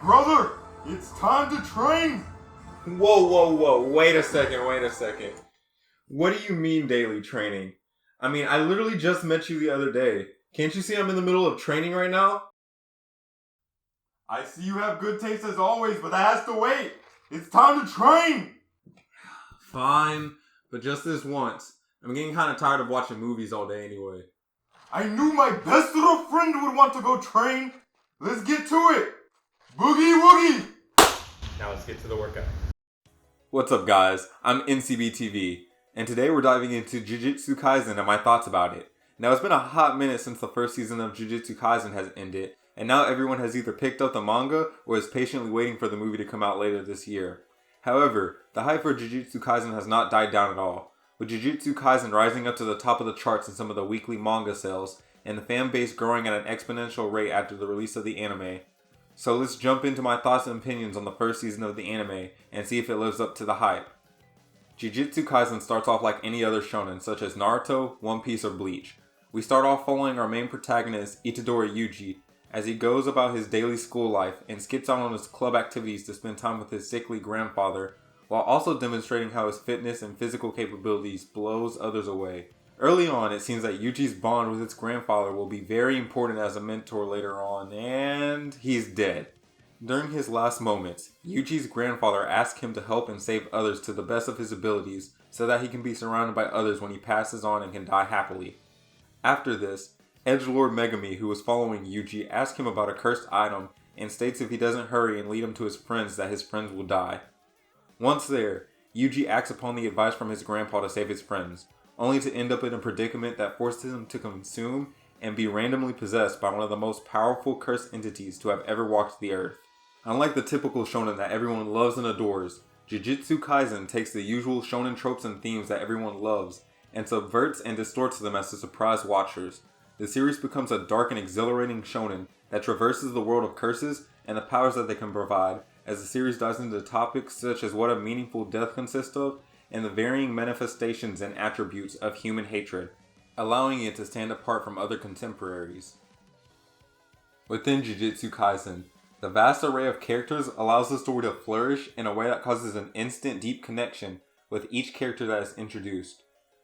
Brother, it's time to train! Whoa. Wait a second. What do you mean daily training? I mean, I literally just met you the other day. Can't you see I'm in the middle of training right now? I see you have good taste as always, but that has to wait. It's time to train! Fine, but just this once. I'm getting kind of tired of watching movies all day anyway. I knew my best little friend would want to go train. Let's get to it. Boogie woogie! Now let's get to the workout. What's up, guys? I'm NCBTV, and today we're diving into Jujustu Kaisen and my thoughts about it. Now, it's been a hot minute since the first season of Jujustu Kaisen has ended, and now everyone has either picked up the manga or is patiently waiting for the movie to come out later this year. However, the hype for Jujustu Kaisen has not died down at all, with Jujustu Kaisen rising up to the top of the charts in some of the weekly manga sales, and the fan base growing at an exponential rate after the release of the anime. So let's jump into my thoughts and opinions on the first season of the anime and see if it lives up to the hype. Jujutsu Kaisen starts off like any other shonen such as Naruto, One Piece, or Bleach. We start off following our main protagonist, Itadori Yuji, as he goes about his daily school life and skips out on his club activities to spend time with his sickly grandfather, while also demonstrating how his fitness and physical capabilities blows others away. Early on, it seems that Yuji's bond with his grandfather will be very important as a mentor later on, and he's dead. During his last moments, Yuji's grandfather asks him to help and save others to the best of his abilities so that he can be surrounded by others when he passes on and can die happily. After this, Edgelord Megami, who was following Yuji, asks him about a cursed item and states if he doesn't hurry and lead him to his friends that his friends will die. Once there, Yuji acts upon the advice from his grandpa to save his friends, only to end up in a predicament that forces him to consume and be randomly possessed by one of the most powerful cursed entities to have ever walked the earth. Unlike the typical shonen that everyone loves and adores, Jujutsu Kaisen takes the usual shonen tropes and themes that everyone loves and subverts and distorts them as to surprise watchers. The series becomes a dark and exhilarating shonen that traverses the world of curses and the powers that they can provide, as the series dives into topics such as what a meaningful death consists of and the varying manifestations and attributes of human hatred, allowing it to stand apart from other contemporaries. Within Jujutsu Kaisen, the vast array of characters allows the story to flourish in a way that causes an instant deep connection with each character that is introduced.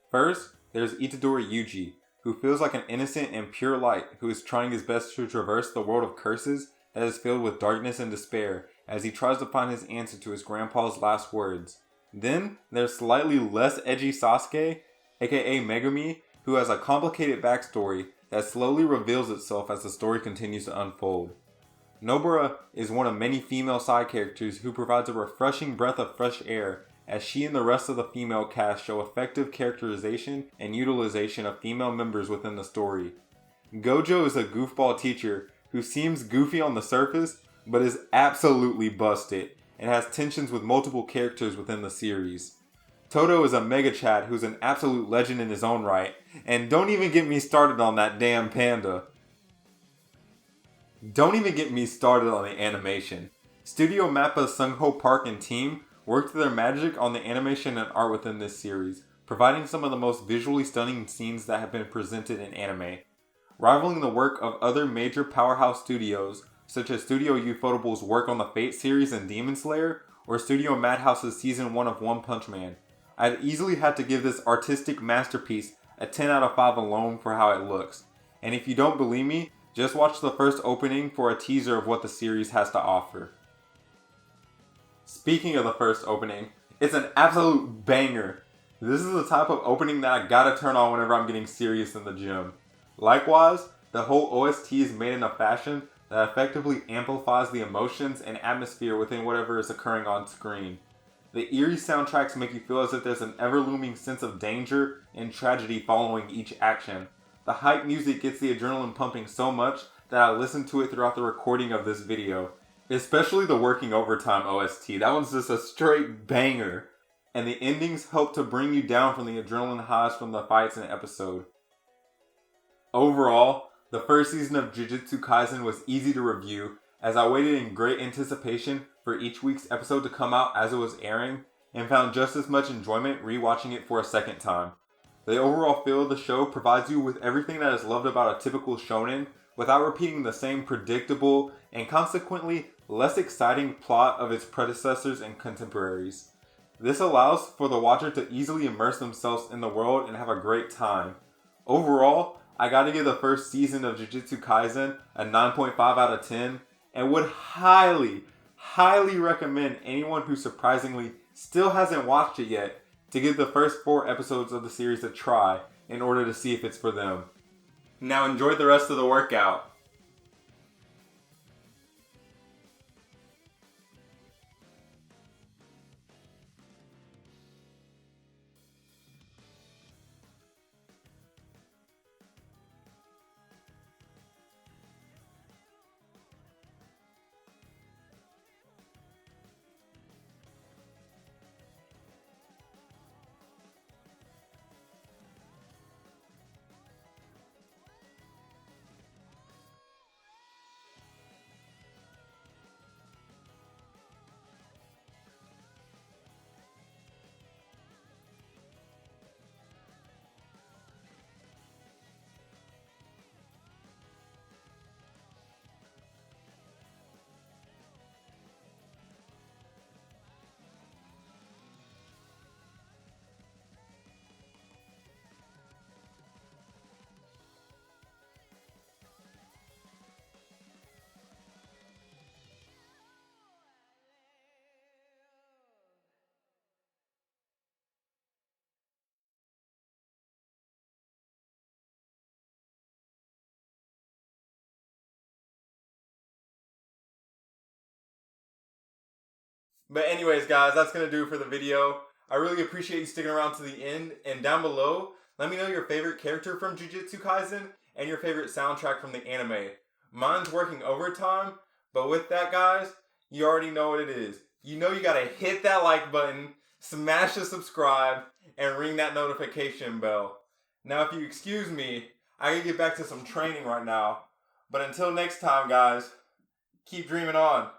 First, there's Itadori Yuji, who feels like an innocent and pure light who is trying his best to traverse the world of curses that is filled with darkness and despair as he tries to find his answer to his grandpa's last words. Then, there's slightly less edgy Sasuke, aka Megami, who has a complicated backstory that slowly reveals itself as the story continues to unfold. Nobara is one of many female side characters who provides a refreshing breath of fresh air as she and the rest of the female cast show effective characterization and utilization of female members within the story. Gojo is a goofball teacher who seems goofy on the surface but is absolutely busted and has tensions with multiple characters within the series. Toto is a mega chad who's an absolute legend in his own right, and don't even get me started on that damn panda. Don't even get me started on the animation. Studio Mappa's Sungho Park and team worked their magic on the animation and art within this series, providing some of the most visually stunning scenes that have been presented in anime, rivaling the work of other major powerhouse studios such as Studio Ufotable's work on the Fate series and Demon Slayer, or Studio Madhouse's Season 1 of One Punch Man. I'd easily have to give this artistic masterpiece a 10 out of 5 alone for how it looks. And if you don't believe me, just watch the first opening for a teaser of what the series has to offer. Speaking of the first opening, it's an absolute banger. This is the type of opening that I gotta turn on whenever I'm getting serious in the gym. Likewise, the whole OST is made in a fashion that effectively amplifies the emotions and atmosphere within whatever is occurring on screen. The eerie soundtracks make you feel as if there's an ever-looming sense of danger and tragedy following each action. The hype music gets the adrenaline pumping so much that I listened to it throughout the recording of this video. Especially the working overtime OST, that one's just a straight banger. And the endings help to bring you down from the adrenaline highs from the fights in the episode. Overall, the first season of Jujutsu Kaisen was easy to review, as I waited in great anticipation for each week's episode to come out as it was airing, and found just as much enjoyment rewatching it for a second time. The overall feel of the show provides you with everything that is loved about a typical shonen, without repeating the same predictable and consequently less exciting plot of its predecessors and contemporaries. This allows for the watcher to easily immerse themselves in the world and have a great time. Overall, I gotta give the first season of Jujutsu Kaisen a 9.5 out of 10 and would highly recommend anyone who surprisingly still hasn't watched it yet to give the first 4 episodes of the series a try in order to see if it's for them. Now enjoy the rest of the workout. But anyways, guys, that's going to do it for the video. I really appreciate you sticking around to the end. And down below, let me know your favorite character from Jujutsu Kaisen and your favorite soundtrack from the anime. Mine's working overtime, but with that, guys, you already know what it is. You know you got to hit that like button, smash the subscribe, and ring that notification bell. Now, if you excuse me, I can get back to some training right now. But until next time, guys, keep dreaming on.